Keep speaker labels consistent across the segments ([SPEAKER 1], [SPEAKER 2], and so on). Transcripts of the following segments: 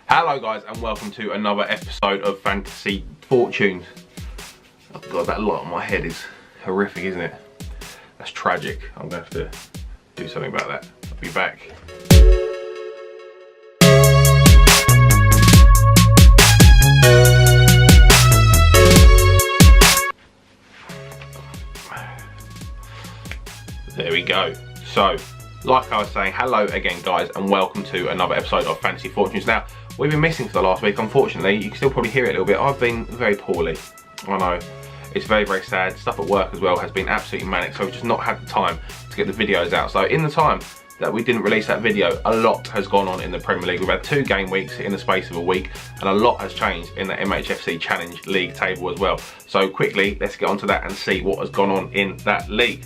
[SPEAKER 1] Hello guys and welcome to another episode of Fantasy Fortunes. Oh god, that light on my head is horrific, isn't it? That's tragic. I'm going to have to do something about that. I'll be back. There we go. So, like I was saying, hello again guys and welcome to another episode of Fantasy Fortunes. Now, we've been missing for the last week, unfortunately. You can still probably hear it a little bit. I've been very poorly. I know. It's very, very sad. Stuff at work as well has been absolutely manic, so we've just not had the time to get the videos out. So in the time that we didn't release that video, a lot has gone on in the Premier League. We've had 2 game weeks in the space of a week, and a lot has changed in the MHFC Challenge League table as well. So quickly, let's get onto that and see what has gone on in that league.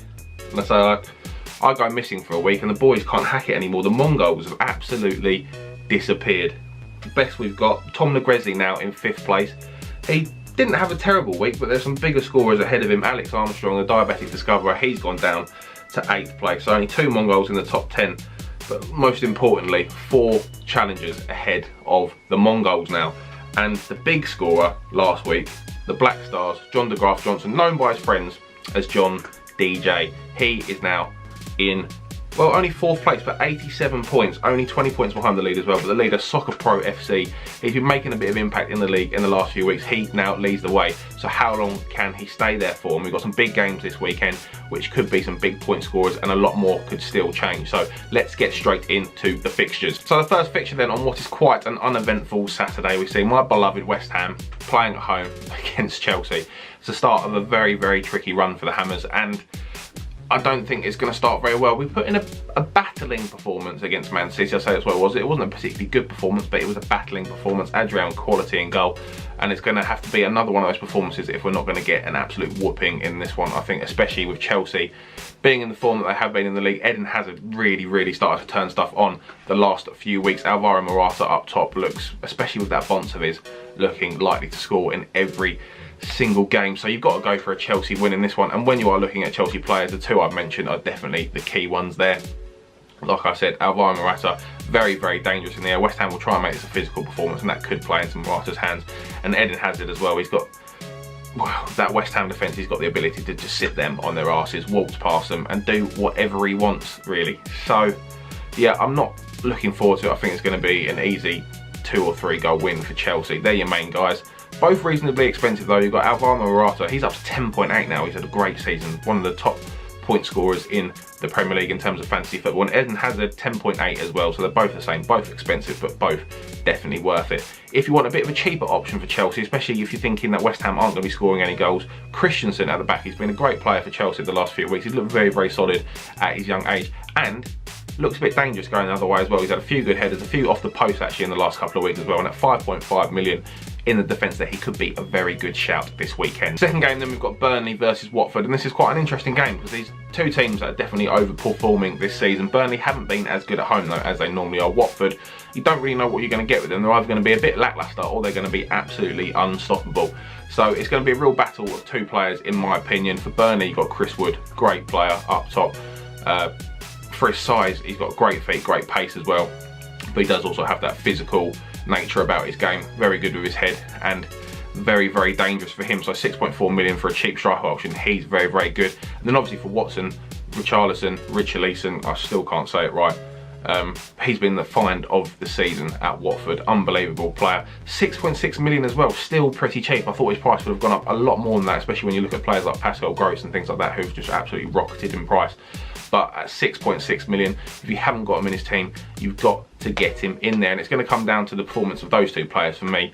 [SPEAKER 1] And so I go missing for a week and the boys can't hack it anymore. The Mongols have absolutely disappeared. Best we've got, Tom Negresley now in 5th place. He didn't have a terrible week, but there's some bigger scorers ahead of him. Alex Armstrong, the diabetic discoverer, he's gone down to 8th place. So only 2 Mongols in the top 10. But most importantly, 4 challengers ahead of the Mongols now. And the big scorer last week, the Black Stars, John de Graaf Johnson, known by his friends as John DJ. He is now in, well, only 4th place, but 87 points, only 20 points behind the lead as well. But the leader, Soccer Pro FC, he's been making a bit of impact in the league in the last few weeks. He now leads the way. So how long can he stay there for? And we've got some big games this weekend, which could be some big point scorers, and a lot more could still change. So let's get straight into the fixtures. So the first fixture then on what is quite an uneventful Saturday, we see my beloved West Ham playing at home against Chelsea. It's the start of a very, very tricky run for the Hammers, and I don't think it's going to start very well. We put in a battling performance against Man City. I say that's what it was. It wasn't a particularly good performance, but it was a battling performance. Adrian quality in goal. And it's going to have to be another one of those performances if we're not going to get an absolute whooping in this one. I think especially with Chelsea being in the form that they have been in the league. Eden Hazard really started to turn stuff on the last few weeks. Alvaro Morata up top looks, especially with that bounce of his, looking likely to score in every single game. So you've got to go for a Chelsea win in this one, and when you are looking at Chelsea players, the 2 I've mentioned are definitely the key ones there. Like I said, Alvaro Morata, very dangerous in the air. West Ham will try and make this a physical performance, and that could play into Morata's hands. And Eden Hazard as well, he's got, well, that West Ham defence, he's got the ability to just sit them on their asses, waltz past them and do whatever he wants, really. So yeah, I'm not looking forward to it. I think it's going to be an easy 2 or 3 goal win for Chelsea. They're your main guys. Both reasonably expensive though. You've got Alvaro Morata, he's up to 10.8 now. He's had a great season, one of the top point scorers in the Premier League in terms of fantasy football. And Eden Hazard 10.8 as well, so they're both the same, both expensive, but both definitely worth it. If you want a bit of a cheaper option for Chelsea, especially if you're thinking that West Ham aren't going to be scoring any goals, Christensen at the back, he's been a great player for Chelsea the last few weeks. He's looked very solid at his young age, and looks a bit dangerous going the other way as well. He's had a few good headers, a few off the post actually in the last couple of weeks as well, and at 5.5 million in the defence there, he could be a very good shout this weekend. Second game then, we've got Burnley versus Watford, and this is quite an interesting game because these 2 teams are definitely overperforming this season. Burnley haven't been as good at home though as they normally are. Watford, you don't really know what you're going to get with them. They're either going to be a bit lacklustre or they're going to be absolutely unstoppable. So it's going to be a real battle of 2 players in my opinion. For Burnley, you've got Chris Wood, great player up top. For his size, he's got great feet, great pace as well, but he does also have that physical nature about his game. Very good with his head and very dangerous for him. So 6.4 million for a cheap striker option, he's very good. And then obviously for Watson, Richarlison, I still can't say it right. He's been the find of the season at Watford. Unbelievable player. 6.6 million as well, still pretty cheap. I thought his price would have gone up a lot more than that, especially when you look at players like Pascal Gross and things like that, who've just absolutely rocketed in price. But at 6.6 million, if you haven't got him in his team, you've got to get him in there. And it's going to come down to the performance of those 2 players for me.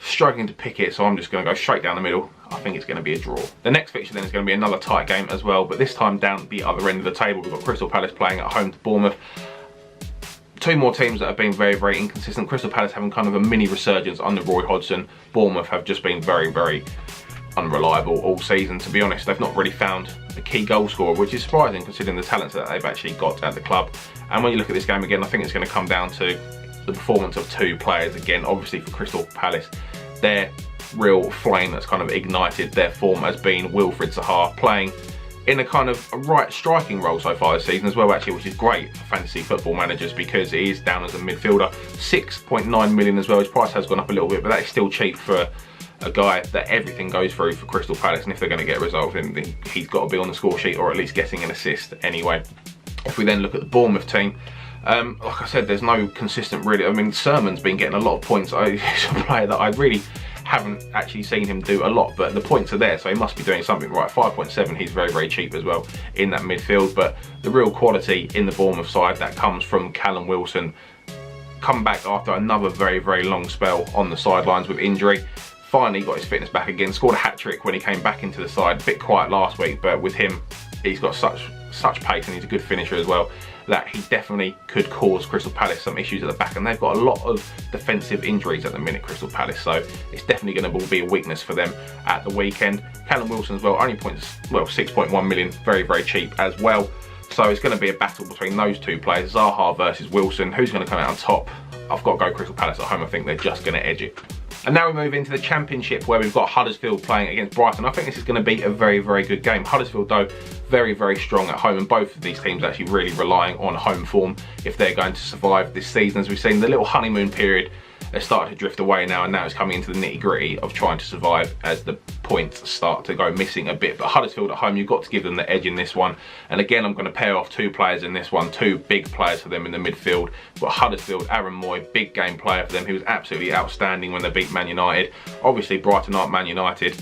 [SPEAKER 1] Struggling to pick it, so I'm just going to go straight down the middle. I think it's going to be a draw. The next fixture then is going to be another tight game as well, but this time down the other end of the table. We've got Crystal Palace playing at home to Bournemouth. 2 more teams that have been very inconsistent. Crystal Palace having kind of a mini resurgence under Roy Hodgson. Bournemouth have just been very unreliable all season, to be honest. They've not really found a key goal scorer, which is surprising considering the talents that they've actually got at the club. And when you look at this game again, I think it's going to come down to the performance of 2 players again. Obviously for Crystal Palace, their real flame that's kind of ignited their form has been Wilfried Zaha, playing in a kind of a right striking role so far this season as well, actually, which is great for fantasy football managers because he is down as a midfielder. 6.9 million as well. His price has gone up a little bit, but that is still cheap for a guy that everything goes through for Crystal Palace, and if they're going to get a result, then he's got to be on the score sheet or at least getting an assist anyway. If we then look at the Bournemouth team, like I said, there's no consistent really. I mean, Sermon's been getting a lot of points. He's a player that I really haven't actually seen him do a lot, but the points are there, so he must be doing something right. 5.7, he's very, very cheap as well in that midfield, but the real quality in the Bournemouth side, that comes from Callum Wilson, come back after another very, very long spell on the sidelines with injury. Finally got his fitness back again, scored a hat-trick when he came back into the side. A bit quiet last week, but with him, he's got such pace and he's a good finisher as well, that he definitely could cause Crystal Palace some issues at the back, and they've got a lot of defensive injuries at the minute, Crystal Palace, so it's definitely going to be a weakness for them at the weekend. Callum Wilson as well, only 6.1 million, very, very cheap as well. So it's going to be a battle between those two players, Zaha versus Wilson. Who's going to come out on top? I've got to go Crystal Palace at home. I think they're just going to edge it. And now we move into the Championship, where we've got Huddersfield playing against Brighton. I think this is going to be a very, very good game. Huddersfield, though, very, very strong at home, and both of these teams actually really relying on home form if they're going to survive this season. As we've seen, the little honeymoon period has started to drift away now, and now it's coming into the nitty-gritty of trying to survive as the points start to go missing a bit. But Huddersfield at home, you've got to give them the edge in this one. And again, I'm going to pair off two players in this one, two big players for them in the midfield. We've got Huddersfield, Aaron Moy, big game player for them. He was absolutely outstanding when they beat Man United. Obviously, Brighton aren't Man United,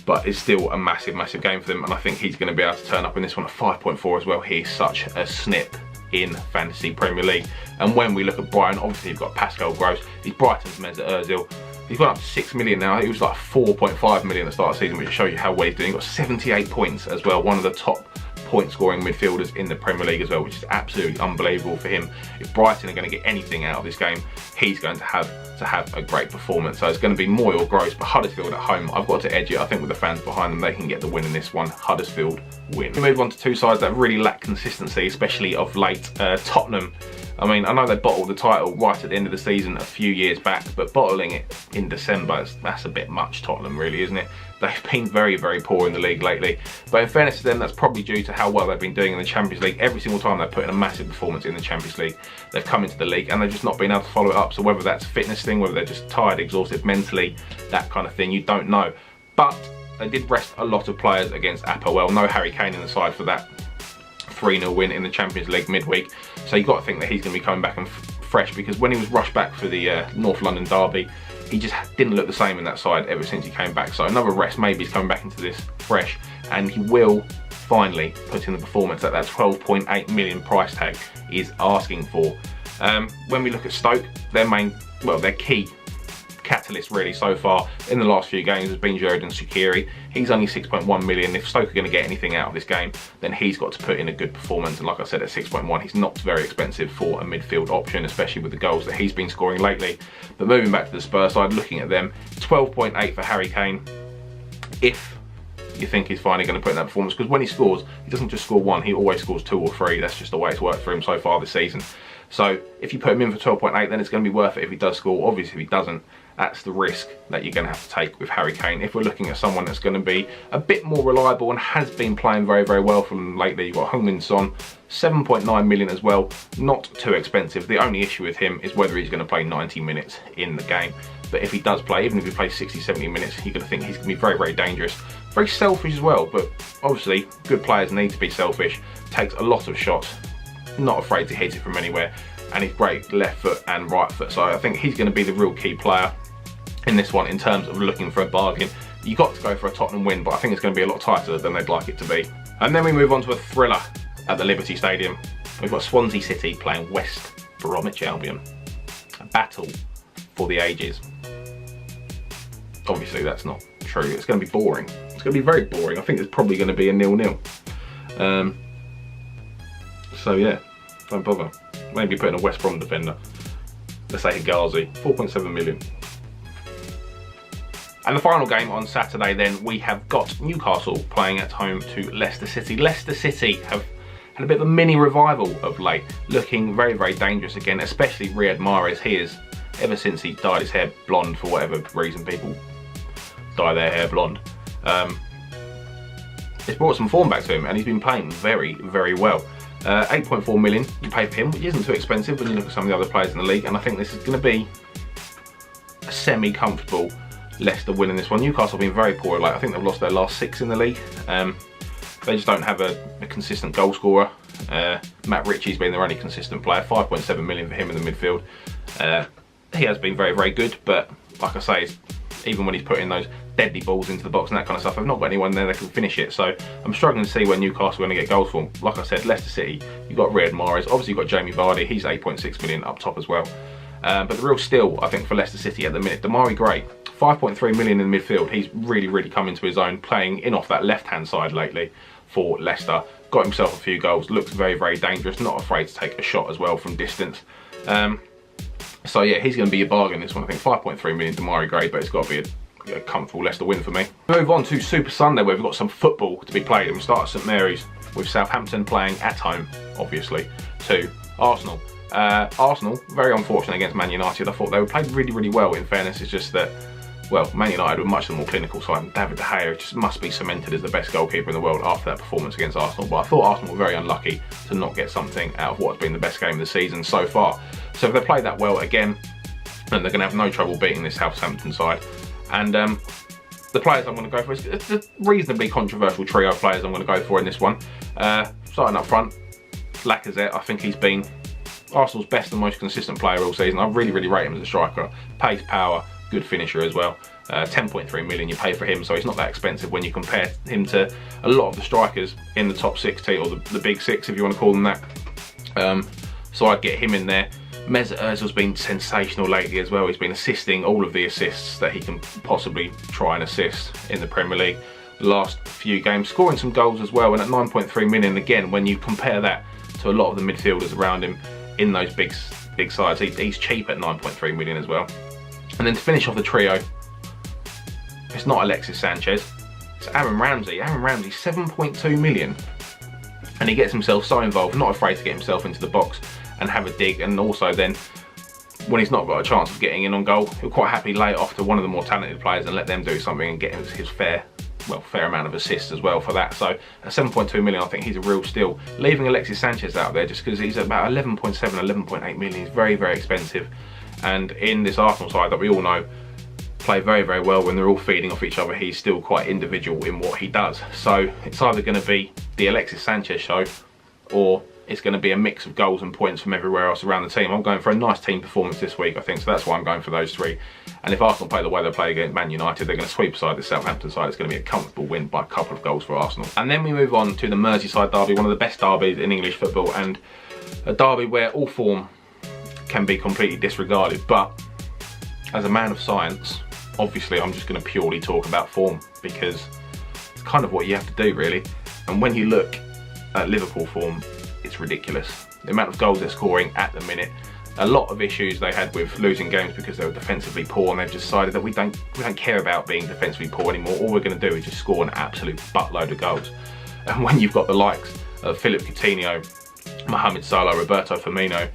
[SPEAKER 1] but it's still a massive, massive game for them. And I think he's going to be able to turn up in this one at 5.4 as well. He's such a snip in Fantasy Premier League. And when we look at Brighton, obviously you've got Pascal Gross. He's Brighton's Mesut Ozil. He's gone up to 6 million now. He was like 4.5 million at the start of the season, which shows you how well he's doing. He's got 78 points as well, one of the top point scoring midfielders in the Premier League as well, which is absolutely unbelievable for him. If Brighton are going to get anything out of this game, he's going to have a great performance. So it's going to be Moy or Gross, but Huddersfield at home, I've got to edge it. I think with the fans behind them, they can get the win in this one. Huddersfield win. We move on to two sides that really lack consistency, especially of late. Tottenham. I mean, I know they bottled the title right at the end of the season a few years back, but bottling it in December, that's a bit much, Tottenham, really, isn't it? They've been very, very poor in the league lately. But in fairness to them, that's probably due to how well they've been doing in the Champions League. Every single time they've put in a massive performance in the Champions League, they've come into the league and they've just not been able to follow it up. So whether that's a fitness thing, whether they're just tired, exhausted mentally, that kind of thing, you don't know. But they did rest a lot of players against Apoel. No Harry Kane in the side for that 3-0 win in the Champions League midweek. So you've got to think that he's going to be coming back and fresh, because when he was rushed back for the North London derby, he just didn't look the same in that side ever since he came back. So another rest, maybe he's coming back into this fresh, and he will finally put in the performance that 12.8 million price tag is asking for. When we look at Stoke, their key catalyst really so far in the last few games has been Xherdan Shaqiri. He's only 6.1 million. If Stoke are going to get anything out of this game, then he's got to put in a good performance. And like I said, at 6.1, he's not very expensive for a midfield option, especially with the goals that he's been scoring lately. But moving back to the Spurs side, looking at them, 12.8 for Harry Kane. If you think he's finally going to put in that performance, because when he scores, he doesn't just score one, he always scores 2 or 3. That's just the way it's worked for him so far this season. So if you put him in for 12.8, then it's going to be worth it if he does score. Obviously, if he doesn't, that's the risk that you're going to have to take with Harry Kane. If we're looking at someone that's going to be a bit more reliable and has been playing very, very well for them lately, you've got Heung-min Son, 7.9 million as well, not too expensive. The only issue with him is whether he's going to play 90 minutes in the game. But if he does play, even if he plays 60, 70 minutes, you're going to think he's going to be very, very dangerous. Very selfish as well, but obviously good players need to be selfish. Takes a lot of shots, not afraid to hit it from anywhere, and he's great left foot and right foot. So I think he's going to be the real key player in this one in terms of looking for a bargain. You've got to go for a Tottenham win, but I think it's going to be a lot tighter than they'd like it to be. And then we move on to a thriller at the Liberty Stadium. We've got Swansea City playing West Bromwich Albion. A battle for the ages. Obviously that's not true. It's going to be boring. It's going to be very boring. I think it's probably going to be a 0-0. So yeah, don't bother. Maybe put in a West Brom defender. Let's say Higazi, 4.7 million. And the final game on Saturday then, we have got Newcastle playing at home to Leicester City. Leicester City have had a bit of a mini revival of late, looking very, very dangerous again, especially Riyad Mahrez. He is, ever since he dyed his hair blonde for whatever reason people dye their hair blonde. it's brought some form back to him, and he's been playing very, very well. 8.4 million you pay for him, which isn't too expensive when you look at some of the other players in the league, and I think this is going to be a semi-comfortable Leicester win in this one. Newcastle have been very poor. Like, I think they've lost their last 6 in the league. They just don't have a consistent goal scorer. Matt Ritchie's been their only consistent player. 5.7 million for him in the midfield. He has been very, very good, but like I say, even when he's putting those deadly balls into the box and that kind of stuff, they've not got anyone there that can finish it. So I'm struggling to see where Newcastle are going to get goals from. Like I said, Leicester City, you've got Riyad Mahrez, obviously you've got Jamie Vardy, he's 8.6 million up top as well. But the real steal, I think, for Leicester City at the minute, Damari Gray, 5.3 million in the midfield. He's really, really come into his own, playing in off that left-hand side lately for Leicester. Got himself a few goals, looks very, very dangerous, not afraid to take a shot as well from distance. So yeah, he's going to be a bargain this one. I think 5.3 million Damari Gray, but it's got to be a comfortable Leicester win for me. Move on to Super Sunday, where we've got some football to be played, and we start at St Mary's with Southampton playing at home, obviously, to Arsenal. Arsenal, very unfortunate against Man United. I thought they were played really, really well. In fairness, it's just that, well, Man United were much the more clinical side, and David De Gea just must be cemented as the best goalkeeper in the world after that performance against Arsenal. But I thought Arsenal were very unlucky to not get something out of what's been the best game of the season so far. So if they play that well again, then they're going to have no trouble beating this Southampton side. And the players I'm going to go for, it's a reasonably controversial trio of players I'm going to go for in this one. Starting up front, Lacazette. I think he's been Arsenal's best and most consistent player all season. I really, really rate him as a striker. Pace, power, good finisher as well. 10.3 million you pay for him, so he's not that expensive when you compare him to a lot of the strikers in the top 60, or the big 6 if you want to call them that. So I'd get him in there. Mesut Ozil's been sensational lately as well. He's been assisting all of the assists that he can possibly try and assist in the Premier League the last few games, scoring some goals as well. And at 9.3 million, again, when you compare that to a lot of the midfielders around him in those big sides, he's cheap at 9.3 million as well. And then to finish off the trio, it's not Alexis Sanchez, it's Aaron Ramsey. Aaron Ramsey, 7.2 million. And he gets himself so involved, not afraid to get himself into the box and have a dig, and also then when he's not got a chance of getting in on goal, he'll quite happily lay it off to one of the more talented players and let them do something and get his fair amount of assists as well for that. So at 7.2 million, I think he's a real steal. Leaving Alexis Sanchez out there just because he's about 11.7, 11.8 million. He's very, very expensive. And in this Arsenal side that we all know play very, very well when they're all feeding off each other, he's still quite individual in what he does. So it's either going to be the Alexis Sanchez show, or it's going to be a mix of goals and points from everywhere else around the team. I'm going for a nice team performance this week, I think, so that's why I'm going for those 3. And if Arsenal play the way they play against Man United, they're going to sweep aside the Southampton side. It's going to be a comfortable win by a couple of goals for Arsenal. And then we move on to the Merseyside derby, one of the best derbies in English football, and a derby where all form can be completely disregarded. But as a man of science, obviously I'm just going to purely talk about form, because it's kind of what you have to do, really. And when you look at Liverpool form, it's ridiculous. The amount of goals they're scoring at the minute. A lot of issues they had with losing games because they were defensively poor, and they've decided that we don't care about being defensively poor anymore. All we're going to do is just score an absolute buttload of goals. And when you've got the likes of Philippe Coutinho, Mohamed Salah, Roberto Firmino,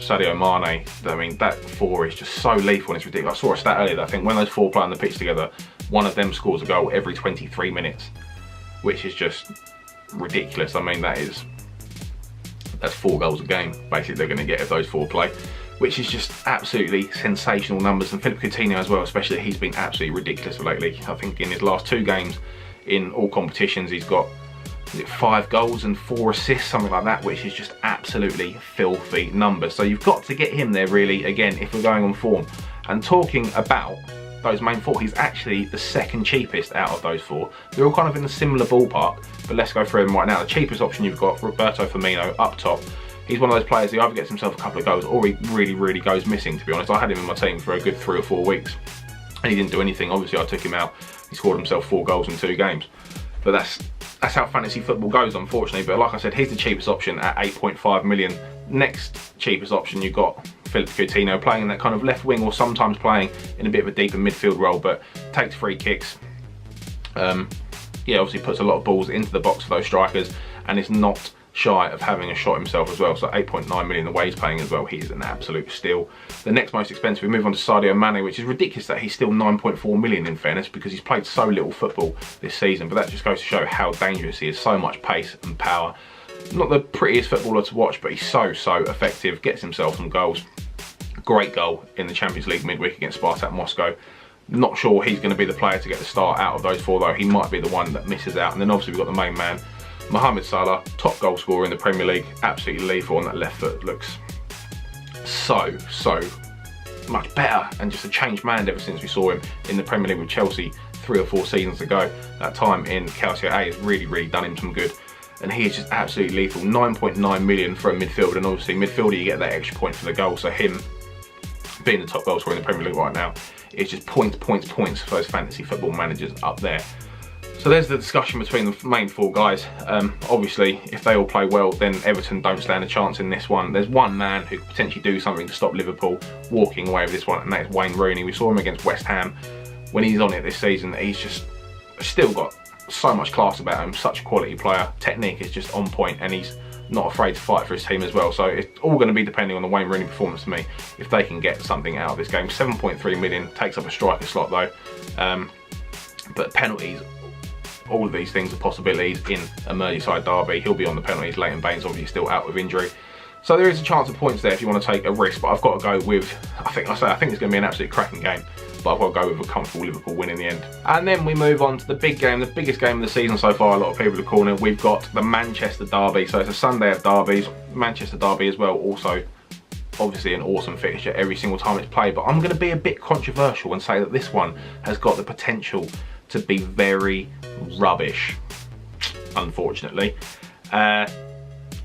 [SPEAKER 1] Sadio Mane, I mean, that 4 is just so lethal and it's ridiculous. I saw a stat earlier that I think when those 4 play on the pitch together, one of them scores a goal every 23 minutes, which is just ridiculous. I mean, that's 4 goals a game basically they're going to get if those 4 play, which is just absolutely sensational numbers. And Philippe Coutinho as well, especially, he's been absolutely ridiculous lately. I think in his last 2 games in all competitions, he's got 5 goals and 4 assists, something like that, which is just absolutely filthy numbers. So you've got to get him there, really, again, if we're going on form. And talking about those main 4, he's actually the 2nd cheapest out of those 4. They're all kind of in a similar ballpark, but let's go through them right now. The cheapest option you've got, Roberto Firmino up top. He's one of those players who either gets himself a couple of goals or he really, really goes missing, to be honest. I had him in my team for a good 3 or 4 weeks and he didn't do anything. Obviously I took him out, he scored himself 4 goals in 2 games. But that's how fantasy football goes, unfortunately. But like I said, he's the cheapest option at 8.5 million. Next cheapest option, you've got Philippe Coutinho, playing in that kind of left wing or sometimes playing in a bit of a deeper midfield role, but takes free kicks. Yeah, obviously puts a lot of balls into the box for those strikers and is not shy of having a shot himself as well. So 8.9 million the way he's playing as well. He is an absolute steal. The next most expensive, we move on to Sadio Mane, which is ridiculous that he's still 9.4 million in fairness, because he's played so little football this season. But that just goes to show how dangerous he is. So much pace and power. Not the prettiest footballer to watch, but he's so effective. Gets himself some goals. Great goal in the Champions League midweek against Spartak Moscow. Not sure he's going to be the player to get the start out of those four, though. He might be the one that misses out. And then obviously we've got the main man, Mohamed Salah, top goal scorer in the Premier League. Absolutely lethal on that left foot. Looks so much better, and just a changed man ever since we saw him in the Premier League with Chelsea 3 or 4 seasons ago. That time in Calcio A has really done him some good. And he is just absolutely lethal. 9.9 million for a midfielder, and obviously midfielder you get that extra point for the goal. So him being the top goal scorer in the Premier League right now, it's just points for those fantasy football managers up there. So there's the discussion between the main 4 guys. Obviously, if they all play well, then Everton don't stand a chance in this one. There's one man who could potentially do something to stop Liverpool walking away with this one, and that is Wayne Rooney. We saw him against West Ham. When he's on it this season, he's just still got so much class about him. Such a quality player. Technique is just on point, and he's not afraid to fight for his team as well. So it's all going to be depending on the Wayne Rooney performance to me, if they can get something out of this game. 7.3 million, takes up a striker slot though. But penalties, all of these things are possibilities in a Merseyside derby. He'll be on the penalties. Leighton Baines obviously still out with injury. So there is a chance of points there if you want to take a risk, but I've got to go with, I think it's going to be an absolute cracking game, but I've got to go with a comfortable Liverpool win in the end. And then we move on to the big game, the biggest game of the season so far. A lot of people are calling it. We've got the Manchester derby. So it's a Sunday of derbies. Manchester derby as well, also obviously an awesome fixture every single time it's played, but I'm going to be a bit controversial and say that this one has got the potential to be very rubbish, unfortunately. I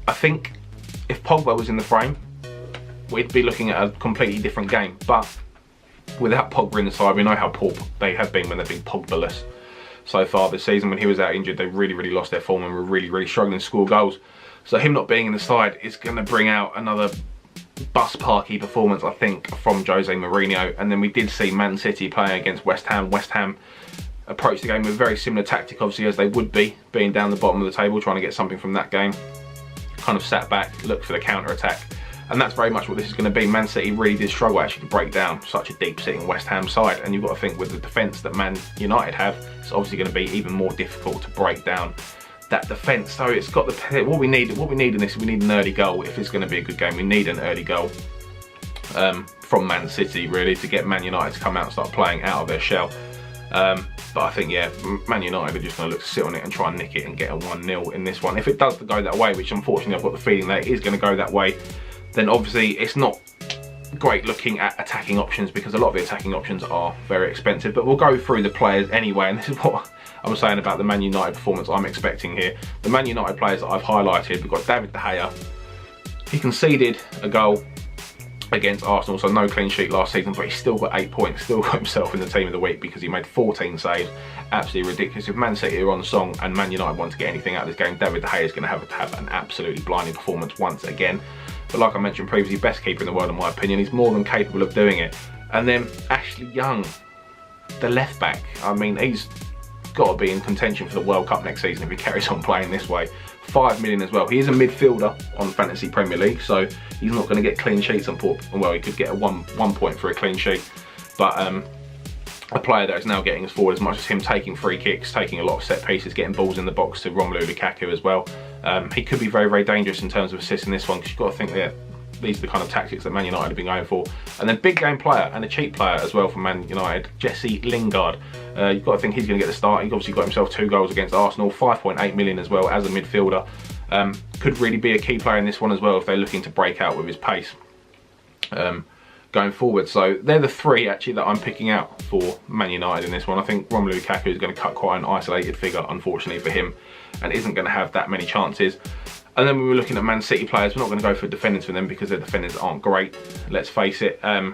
[SPEAKER 1] think if Pogba was in the frame, we'd be looking at a completely different game. But without Pogba in the side, we know how poor they have been when they've been Pogba-less so far this season. When he was out injured, they really lost their form and were really struggling to score goals. So him not being in the side is going to bring out another bus parky performance, I think, from Jose Mourinho. And then we did see Man City playing against West Ham. West Ham approached the game with a very similar tactic, obviously, as they would be, being down the bottom of the table, trying to get something from that game. Kind of sat back, looked for the counter-attack. And that's very much what this is going to be. Man City really did struggle actually to break down such a deep-sitting West Ham side. And you've got to think, with the defence that Man United have, it's obviously going to be even more difficult to break down that defence. So it's got the what we need in this. We need an early goal if it's going to be a good game. We need an early goal from Man City, really, to get Man United to come out and start playing out of their shell. But I think, yeah, Man United are just going to look to sit on it and try and nick it and get a 1-0 in this one. If it does go that way, which unfortunately I've got the feeling that it is going to go that way, then obviously it's not great looking at attacking options, because a lot of the attacking options are very expensive. But we'll go through the players anyway, and this is what I'm saying about the Man United performance I'm expecting here. The Man United players that I've highlighted, we've got David De Gea. He conceded a goal against Arsenal, so no clean sheet last season, but he's still got 8 points, still got himself in the team of the week because he made 14 saves. Absolutely ridiculous. If Man City are on the song and Man United want to get anything out of this game, David De Gea is going to have an absolutely blinding performance once again. But like I mentioned previously, best keeper in the world in my opinion. He's more than capable of doing it. And then Ashley Young, the left back. I mean, he's got to be in contention for the World Cup next season if he carries on playing this way. 5 million as well. He is a midfielder on Fantasy Premier League, so he's not going to get clean sheets on port. Well, he could get a one point for a clean sheet, but a player that is now getting us forward as much as him, taking free kicks, taking a lot of set pieces, getting balls in the box to Romelu Lukaku as well. He could be very dangerous in terms of assists in this one, because you've got to think that these are the kind of tactics that Man United have been going for. And then big game player and a cheap player as well from Man United, Jesse Lingard. You've got to think he's going to get the start. He's obviously got himself 2 goals against Arsenal, 5.8 million as well as a midfielder. Could really be a key player in this one as well if they're looking to break out with his pace going forward. So they're the 3 actually that I'm picking out for Man United in this one. I think Romelu Lukaku is going to cut quite an isolated figure, unfortunately for him, and isn't going to have that many chances. And then we were looking at Man City players. We're not going to go for defenders for them because their defenders aren't great, let's face it. And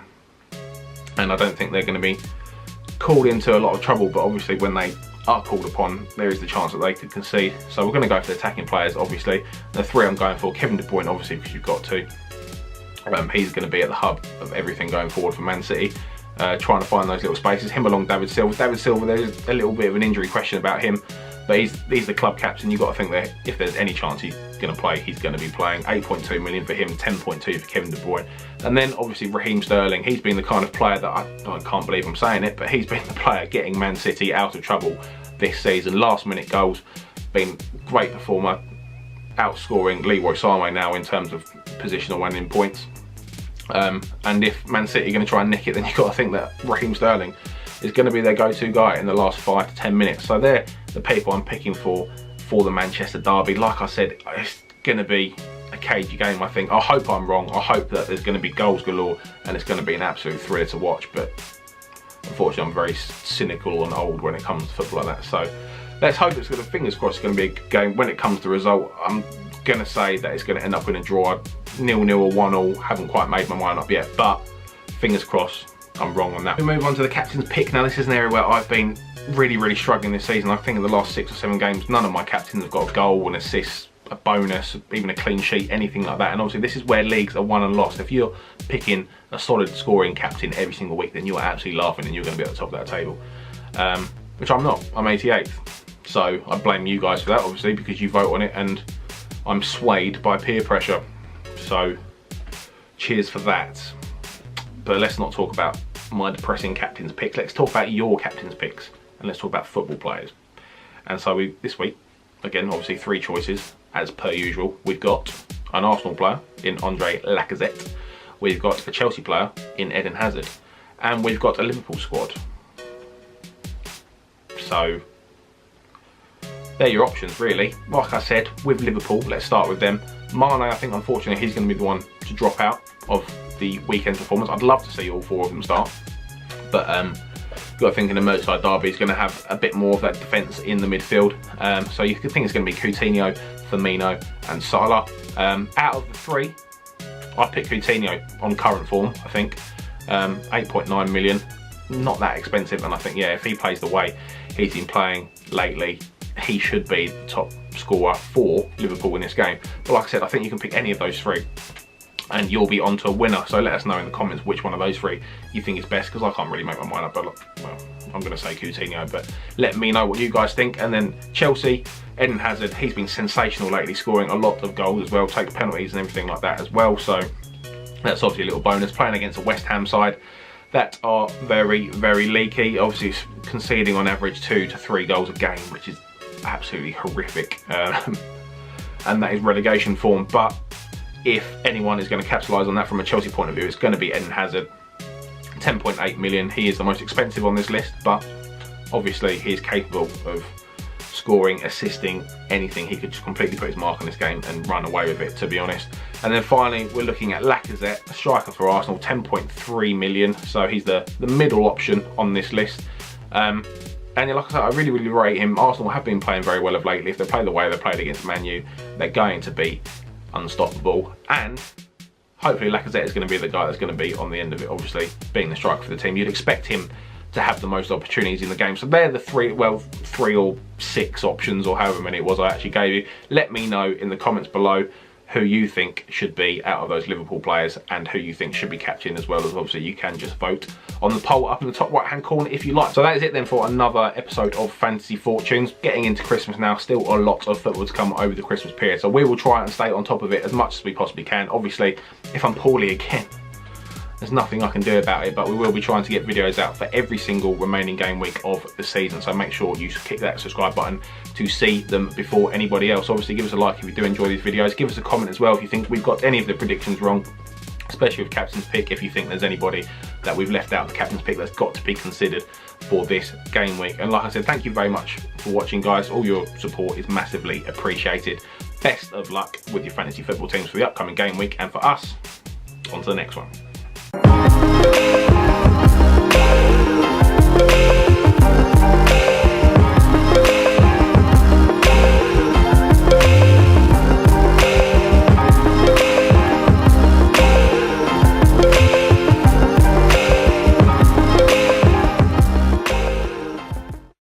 [SPEAKER 1] I don't think they're going to be called into a lot of trouble, but obviously when they are called upon, there is the chance that they could concede. So we're going to go for the attacking players, obviously. The 3 I'm going for, Kevin De Bruyne, obviously, because you've got to. He's going to be at the hub of everything going forward for Man City, trying to find those little spaces. Him along David Silva. David Silva, there's a little bit of an injury question about him. But he's the club captain. You've got to think that if there's any chance he's going to play, he's going to be playing. 8.2 million for him, 10.2 for Kevin De Bruyne. And then obviously Raheem Sterling, he's been the kind of player that I can't believe I'm saying it, but he's been the player getting Man City out of trouble this season. Last minute goals, been great performer, outscoring Leroy Sané now in terms of positional and in points. And if Man City are going to try and nick it, then you've got to think that Raheem Sterling is going to be their go-to guy in the last 5 to 10 minutes. So they're the people I'm picking for the Manchester derby. Like I said, it's going to be a cagey game, I think. I hope I'm wrong. I hope that there's going to be goals galore and it's going to be an absolute thriller to watch. But unfortunately, I'm very cynical and old when it comes to football like that. So let's hope it's going to, fingers crossed, it's going to be a good game. When it comes to result, I'm going to say that it's going to end up in a draw, 0-0 or 1-1. Haven't quite made my mind up yet, but fingers crossed I'm wrong on that. We move on to the captain's pick. Now this is an area where I've been really struggling this season. I think in the last 6 or 7 games, none of my captains have got a goal, an assist, a bonus, even a clean sheet, anything like that. And obviously this is where leagues are won and lost. If you're picking a solid scoring captain every single week, then you're absolutely laughing and you're going to be at the top of that table. Which I'm not. I'm 88th. So I blame you guys for that, obviously, because you vote on it and I'm swayed by peer pressure. So cheers for that. But let's not talk about my depressing captain's pick. Let's talk about your captain's picks and let's talk about football players. And so this week, again, obviously 3 choices as per usual. We've got an Arsenal player in Andre Lacazette. We've got a Chelsea player in Eden Hazard. And we've got a Liverpool squad. So they're your options, really. Like I said, with Liverpool, let's start with them. Mane, I think, unfortunately, he's going to be the one to drop out of the weekend performance. I'd love to see all 4 of them start, but you've got to think in the Merseyside derby, he's going to have a bit more of that defence in the midfield. So you could think it's going to be Coutinho, Firmino, and Salah. Out of the 3, I pick Coutinho on current form. I think 8.9 million, not that expensive, and I think, yeah, if he plays the way he's been playing lately, he should be the top scorer for Liverpool in this game. But like I said, I think you can pick any of those 3 and you'll be on to a winner. So let us know in the comments which one of those 3 you think is best, because I can't really make my mind up. But well, I'm going to say Coutinho, but let me know what you guys think. And then Chelsea, Eden Hazard, he's been sensational lately, scoring a lot of goals as well, takes penalties and everything like that as well. So that's obviously a little bonus. Playing against a West Ham side that are very leaky, obviously conceding on average 2 to 3 goals a game, which is absolutely horrific, and that is relegation form. But if anyone is going to capitalise on that from a Chelsea point of view, it's going to be Eden Hazard. 10.8 million, he is the most expensive on this list, but obviously he is capable of scoring, assisting, anything. He could just completely put his mark on this game and run away with it, to be honest. And then finally, we're looking at Lacazette, a striker for Arsenal, 10.3 million, so he's the middle option on this list. And like I said, I really rate him. Arsenal have been playing very well of lately. If they play the way they played against Man U, they're going to be unstoppable. And hopefully Lacazette is going to be the guy that's going to be on the end of it, obviously, being the striker for the team. You'd expect him to have the most opportunities in the game. So they're the 3 or 6 options, or however many it was I actually gave you. Let me know in the comments below who you think should be out of those Liverpool players and who you think should be captain as well. As obviously you can just vote on the poll up in the top right hand corner if you like. So that is it then for another episode of Fantasy Fortunes. Getting into Christmas now, still a lot of football to come over the Christmas period, so we will try and stay on top of it as much as we possibly can. Obviously, if I'm poorly again, there's nothing I can do about it, but we will be trying to get videos out for every single remaining game week of the season. So make sure you click that subscribe button to see them before anybody else. Obviously, give us a like if you do enjoy these videos. Give us a comment as well if you think we've got any of the predictions wrong, especially with captain's pick. If you think there's anybody that we've left out of the captain's pick that's got to be considered for this game week. And like I said, thank you very much for watching, guys. All your support is massively appreciated. Best of luck with your fantasy football teams for the upcoming game week, and for us, on to the next one.